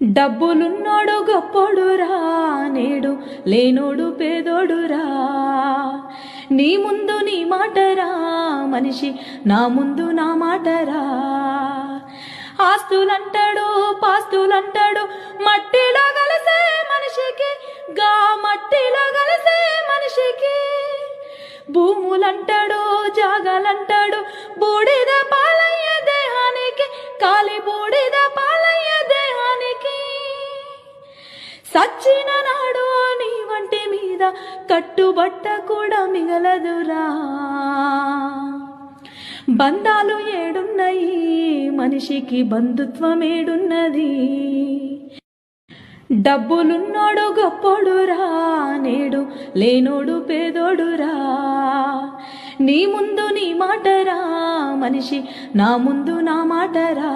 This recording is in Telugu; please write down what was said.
డబ్బులున్నోడు గొప్పోడురా, నేడు లేనోడు పేదోడురా. నీ ముందు నీ మాటరా మనిషి, నా ముందు నా మాటరా. ఆస్తులంటాడు పాస్తులంటాడు, మట్టిలో కలిసే మనిషికి, గా మట్టిలో కలిసే మనిషికి. భూములంటాడు జాగాలంటాడు, బూడిద పాలయ్య దేహానికి, కాలి బూడిద పాలయ్య దేహానికి. సచ్చిన నాడు నీ వంటి మీద కట్టుబట్ట కూడా మిగలదురా. బంధాలు ఏడున్నాయి మనిషికి, బంధుత్వం ఏడున్నది. డబ్బులున్నోడు గొప్పోడురా, నేడు లేనోడు పేదోడురా. నీ ముందు నీ మాటరా మనిషి, నా ముందు నా మాటరా.